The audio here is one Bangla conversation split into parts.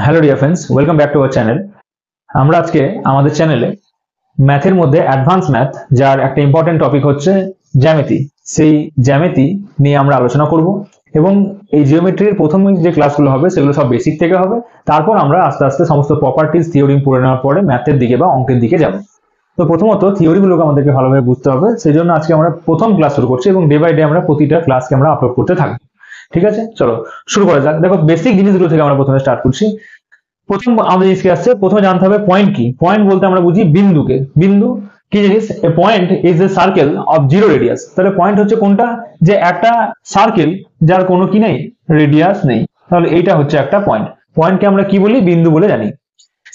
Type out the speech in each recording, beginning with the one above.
Hello dear friends, welcome back to our channel. আমরা আজকে আমাদের চ্যানেলে ম্যাথের মধ্যে অ্যাডভান্স ম্যাথ, যার একটা ইম্পর্টেন্ট টপিক হচ্ছে জ্যামিতি, সেই জ্যামিতি নিয়ে আমরা আলোচনা করব। এবং এই জিওমেট্রির প্রথম যে ক্লাসগুলো হবে সেগুলো সব বেসিক থেকে হবে। তারপর আমরা আস্তে আস্তে সমস্ত প্রপার্টিজ থিওরি পড়ে নেওয়ার পরে ম্যাথের দিকে বা অঙ্কের দিকে যাব। তো প্রথমত থিওরিগুলোকে আমাদেরকে ভালোভাবে বুঝতে হবে, সেই জন্য আজকে আমরা প্রথম ক্লাস শুরু করছি এবং ডে বাই ডে আমরা প্রতিটা ক্লাসকে আমরা আপলোড করতে থাকবো। ঠিক আছে, চলো শুরু করা যাক। দেখো, বেসিক জিনিসগুলো থেকে আমরা প্রথমে স্টার্ট করছি। প্রথম আমাদের জিনিসকে আসছে, প্রথমে জানতে হবে পয়েন্ট কি। পয়েন্ট বলতে আমরা বুঝি বিন্দুকে। বিন্দু কি জিনিস? A point is a circle of zero radius. তাহলে পয়েন্ট হচ্ছে কোনটা? যে একটা সার্কেল যার কোনো কি নেই, রেডিয়াস নেই, তাহলে এইটা হচ্ছে একটা পয়েন্ট। পয়েন্টকে আমরা কি বলি? বিন্দু বলে জানি।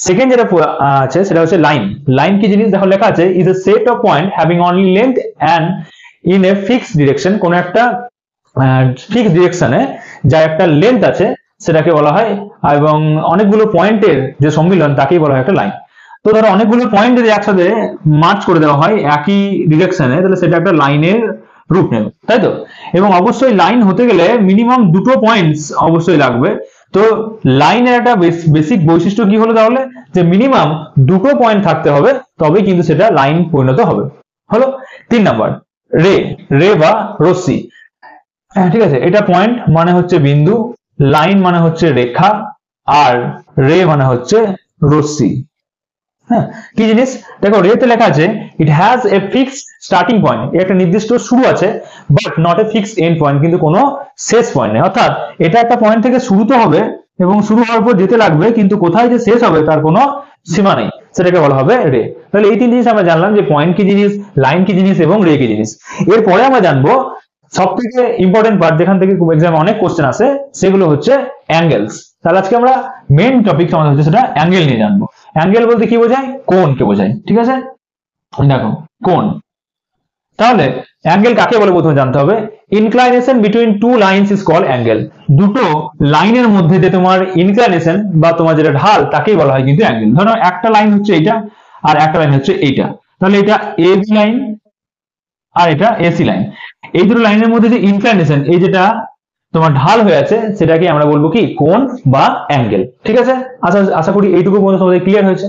সেকেন্ড যেটা আছে সেটা হচ্ছে লাইন। লাইন কি জিনিস? দেখো লেখা আছে is a set of point having only length and in a fixed direction. কোন একটা ফিক্সড ডিরেকশনে যার একটা লেন্থ আছে সেটাকে বলা হয়, এবং অনেকগুলো পয়েন্টের যে সম্মিলন তাকেই বলা হয় একটা লাইন। তো ধরো অনেকগুলো পয়েন্ট যদি একসাথে মার্চ করে দেওয়া হয় একই ডিরেকশনে, তাহলে সেটা একটা লাইনের রূপ নেবে, তাই তো? এবং অবশ্যই লাইন হতে গেলে মিনিমাম দুটো পয়েন্টস অবশ্যই লাগবে। তো লাইনের একটা বেসিক বৈশিষ্ট্য কি হলো তাহলে? যে মিনিমাম দুটো পয়েন্ট থাকতে হবে, তবেই কিন্তু সেটা লাইন পরিণত হবে। হলো 3 নাম্বার, রে। রে বা রশ্মি। ঠিক আছে, এটা পয়েন্ট মানে হচ্ছে বিন্দু, লাইন মানে হচ্ছে রেখা, আর রে মানে হচ্ছে রশ্মি। হ্যাঁ, কি জিনিস? দেখো রেতে লেখা আছে it has a fixed starting point. এর একটা নির্দিষ্ট শুরু আছে, but not a fixed end point, কিন্তু কোনো শেষ পয়েন্ট নেই। অর্থাৎ এটা একটা পয়েন্ট থেকে শুরু তো হবে এবং শুরু হওয়ার পর যেতে লাগবে, কিন্তু কোথায় যে শেষ হবে তার কোনো সীমা নেই, সেটাকে বলা হবে রে। তাহলে এই তিন জিনিস আমরা জানলাম, যে পয়েন্ট কি জিনিস, লাইন কি জিনিস এবং রে কি জিনিস। এরপরে আমরা জানবো সব থেকে ইম্পর্টেন্ট পার্ট, যেখান থেকে এক্সামে অনেক কোশ্চেন আসে, সেগুলো হচ্ছে অ্যাঙ্গেলস। তাহলে আজকে আমরা মেইন টপিক আমাদের হচ্ছে সেটা অ্যাঙ্গেল নিয়ে জানবো। অ্যাঙ্গেল বলতে কি বোঝায়? কোণকে বোঝায়। ঠিক আছে, দেখো কোণ। তাহলে অ্যাঙ্গেল কাকে বলে প্রথমে জানতে হবে। Inclination between two lines is called angle. দুটো লাইনের মধ্যে যে তোমার ইনক্লাইনেশন বা তোমার যেটা ঢাল, তাকেই বলা হয় কিন্তু অ্যাঙ্গেল। ধরো একটা লাইন হচ্ছে এইটা আর একটা লাইন হচ্ছে এইটা, তাহলে এটা এ বি লাইন আর এটা এসি লাইন। এই দুটো লাইনের মধ্যে যে ইনক্লাইনেশন, এই যেটা তোমার ঢাল হয়ে আছে, সেটাকে আমরা বলবো কি? কোণ বা অ্যাঙ্গেল। ঠিক আছে, আশা করি এইটুকু পর্যন্ত তোমাদের ক্লিয়ার হয়েছে।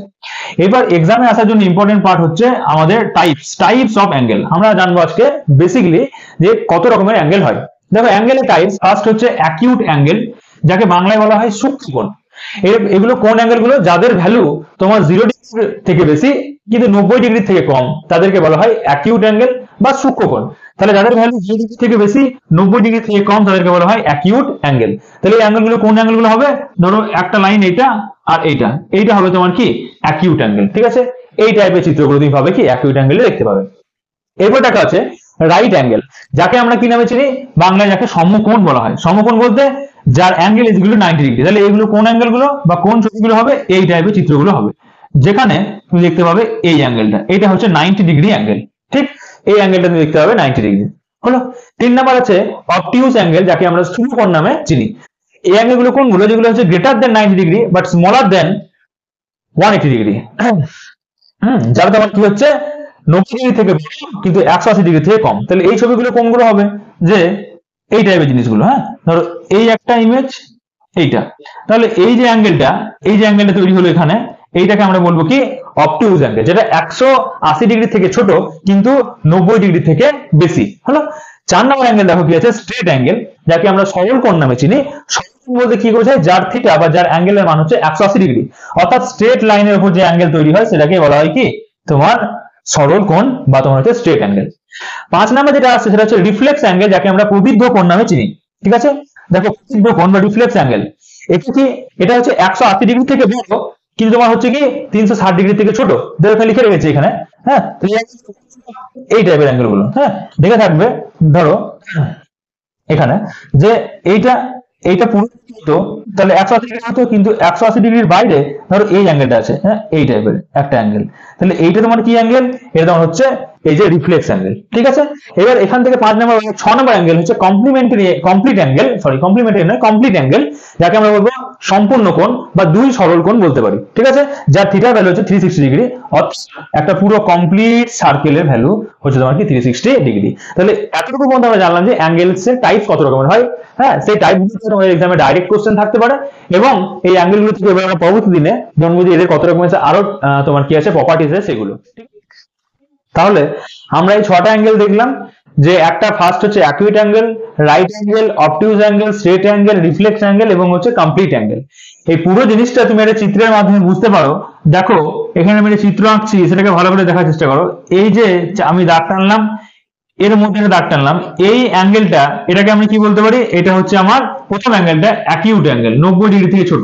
এবার এক্সামে আসার জন্য ইম্পর্টেন্ট পার্ট হচ্ছে আমাদের টাইপস অফ অ্যাঙ্গেল। আমরা জানবো আজকে বেসিক্যালি যে কত রকমের অ্যাঙ্গেল হয়। দেখো অ্যাঙ্গেলের টাইপস, ফার্স্ট হচ্ছে অ্যাকিউট অ্যাঙ্গেল, যাকে বাংলায় বলা হয় সূক্ষ্ম কোণ। এগুলো কোন অ্যাঙ্গেল গুলো? যাদের ভ্যালু তোমার 0 ডিগ্রি থেকে বেশি কিন্তু 90 ডিগ্রি থেকে কম, তাদেরকে বলা হয় অ্যাকিউট অ্যাঙ্গেল বা সূক্ষ্ম কোণ। তাহলে যাদের ভ্যালু 0 ডিগ্রি থেকে বেশি 90 ডিগ্রি থেকে কম, তাদেরকে বলা হয় অ্যাকিউট অ্যাঙ্গেল। তাহলে এই অ্যাঙ্গেল গুলো কোন অ্যাঙ্গেল গুলো হবে? ধরো একটা লাইন এইটা আর এইটা হবে তোমার কি? Acute angle. ঠিক আছে, এই টাইপের চিত্রগুলো তুমি পাবে কি? অ্যাকিউট অ্যাঙ্গেলে দেখতে পাবে। এরপর দেখা আছে রাইট অ্যাঙ্গেল, যাকে আমরা কি নামে চিনি? বাংলায় যাকে সমকোণ বলা হয়। সমকোণ বলতে যার angle is equal to 90 degree. তাহলে এইগুলো কোন অ্যাঙ্গেল গুলো বা কোন ছবিগুলো হবে? এই টাইপের চিত্রগুলো হবে, যেখানে তুমি দেখতে পাবে এই অ্যাঙ্গেলটা, এটা হচ্ছে 90 ডিগ্রি অ্যাঙ্গেল। ঠিক, এই অ্যাঙ্গেলটা তুমি দেখতে পাবে 90 ডিগ্রি। হলো 3 নাম্বার আছে অবটিউস অ্যাঙ্গেল, যাকে আমরা স্থূলকোণ নামে চিনি। এই অ্যাঙ্গেল গুলো কোনগুলো? যেগুলো হচ্ছে greater than 90 degree but smaller then 180 degree. যারা তোমার কি হচ্ছে 90 ডিগ্রি থেকে বেশি কিন্তু 180 ডিগ্রি থেকে কম। তাহলে এই ছবিগুলো কোনগুলো হবে? যে এই টাইপের জিনিসগুলো। হ্যাঁ, ধরো এই একটা ইমেজ, এইটা। তাহলে এই যে অ্যাঙ্গেলটা তৈরি হলো এখানে, এইটাকে আমরা বলবো কি? অবটিউস অ্যাঙ্গেল, যেটা 180 ডিগ্রি থেকে ছোট কিন্তু 90 ডিগ্রি থেকে বেশি। হলো 4 নম্বর অ্যাঙ্গেল, দেখো কি আছে? স্ট্রেট অ্যাঙ্গেল, যাকে আমরা সরল কোণ নামে চিনি। সরল কোণ বলতে কি বোঝায়? যার থিটা বা যার অ্যাঙ্গেলের মান হচ্ছে 180 ডিগ্রি। অর্থাৎ স্ট্রেট লাইনের উপর যে অ্যাঙ্গেল তৈরি হয় সেটাকে বলা হয় কি? তোমার সরল কোণ বা তোমার হচ্ছে স্ট্রেট অ্যাঙ্গেল। 5 নম্বর যেটা আছে সেটা হচ্ছে রিফ্লেক্স অ্যাঙ্গেল, যাকে আমরা প্রবৃদ্ধ কোণ নামে চিনি। ঠিক আছে, দেখো প্রবৃদ্ধ কোণ বা রিফ্লেক্স অ্যাঙ্গেল, এটা কি? এটা হচ্ছে 180 ডিগ্রি থেকে বড় কিন্তু তোমার হচ্ছে কি 360 ডিগ্রি থেকে ছোট। দেখো এখানে লিখে রেখেছি এখানে। হ্যাঁ, এই টাইপের অ্যাঙ্গেল গুলো হ্যাঁ দেখে থাকবে। ধরো এখানে যে এইটা পুরো তো, তাহলে 180 ডিগ্রি হতো, কিন্তু 180 ডিগ্রির বাইরে ধরো এই অ্যাঙ্গেলটা আছে। হ্যাঁ, এই টাইপের একটা অ্যাঙ্গেল। তাহলে এইটা তোমার কি অ্যাঙ্গেল? এটা তোমার হচ্ছে এই যে রিফ্লেক্স অ্যাঙ্গেল। ঠিক আছে, এবার এখান থেকে 6 নম্বর অ্যাঙ্গেল হচ্ছে কমপ্লিট অ্যাঙ্গেল, যাকে আমরা বলবো সম্পূর্ণ কোণ বা দুই সরল কোণ বলতে পারি। ঠিক আছে, যার থিটার ভ্যালু হচ্ছে 360 ডিগ্রি। অর্থাৎ একটা পুরো কমপ্লিট সার্কেলের ভ্যালু হচ্ছে তোমার কি 360 ডিগ্রি। তাহলে এতটুকু পর্যন্ত আমরা জানলাম যে অ্যাঙ্গেলস এর টাইপ কত রকমের হয়। হ্যাঁ, সেই টাইপগুলো তোমাদের এক্সামে ডাইরেক্ট কোশ্চেন থাকতে পারে, এবং এই অ্যাঙ্গেলগুলো থেকে এবার আমরা পরবর্তী দিনে জানবো যে এদের কত রকম আছে, আরো তোমার কি আছে প্রপার্টিজ আছে সেগুলো। তাহলে আমরা এই 6টা অ্যাঙ্গেল দেখলাম, যে একটা ফার্স্ট হচ্ছে acute angle, right angle, obtuse angle, straight angle, reflex angle এবং হচ্ছে কমপ্লিট অ্যাঙ্গেল। এই পুরো জিনিসটা তুমি একটা চিত্রের মাধ্যমে বুঝতে পারো। দেখো এখানে আমি একটা চিত্র আঁকছি, সেটাকে ভালো করে দেখার চেষ্টা করো। এই যে আমি দাগ টানলাম, এর মধ্যে দাগ টানলাম, এই অ্যাঙ্গেলটা, এটাকে আমি কি বলতে পারি, এটা হচ্ছে আমার প্রথম অ্যাঙ্গেলটা অ্যাকিউট অ্যাঙ্গেল, 90 ডিগ্রি থেকে ছোট।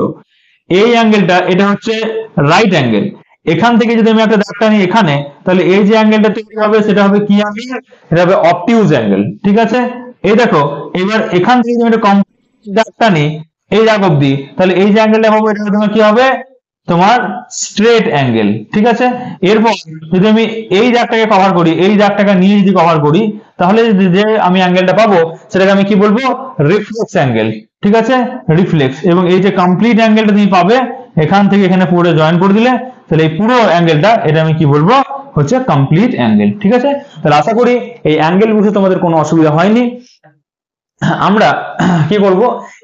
এই অ্যাঙ্গেলটা এটা হচ্ছে রাইট অ্যাঙ্গেল। এখান থেকে যদি আমি একটা দাগ টানি এখানে, তাহলে এই যে অ্যাঙ্গেলটা তৈরি হবে সেটা হবে কি অ্যাঙ্গেল, এটা হবে অবটিউজ অ্যাঙ্গেল। ঠিক আছে, এই দেখো এবার এখান থেকে যদি আমি একটা কমপ্লিট দাগ টানি এই দাগ অবধি, তাহলে এই যে অ্যাঙ্গেলটা পাবো এটা তোমার কি হবে, তোমার স্ট্রেট অ্যাঙ্গেল। ঠিক আছে, এরপর যদি আমি এই দাগটাকে কভার করি, এই দাগটাকে নিয়ে যদি কভার করি, তাহলে যে আমি অ্যাঙ্গেলটা পাবো সেটাকে আমি কি বলবো, রিফ্লেক্স অ্যাঙ্গেল। ঠিক আছে, রিফ্লেক্স। এবং এই যে কমপ্লিট অ্যাঙ্গেলটা তুমি পাবে এখান থেকে এখানে পুরো জয়েন করে দিলে, তাহলে এই পুরো অ্যাঙ্গেলটা এটা আমি কি বলবো, হচ্ছে কমপ্লিট অ্যাঙ্গেল। ঠিক আছে, তাহলে আশা করি এই অ্যাঙ্গেল বুঝে তোমাদের কোনো অসুবিধা হয়নি। আমরা কি করব,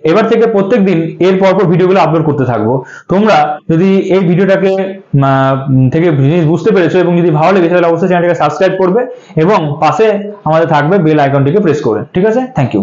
এবার থেকে প্রত্যেকদিন এর পরপর ভিডিওগুলো আপলোড করতে থাকবো। তোমরা যদি এই ভিডিওটাকে থেকে জিনিস বুঝতে পেরেছো এবং যদি ভালো লেগেছে, তাহলে অবশ্যই চ্যানেলটাকে সাবস্ক্রাইব করবে এবং পাশে আমাদের থাকবে বেল আইকনটিকে প্রেস করে। ঠিক আছে, থ্যাংক ইউ।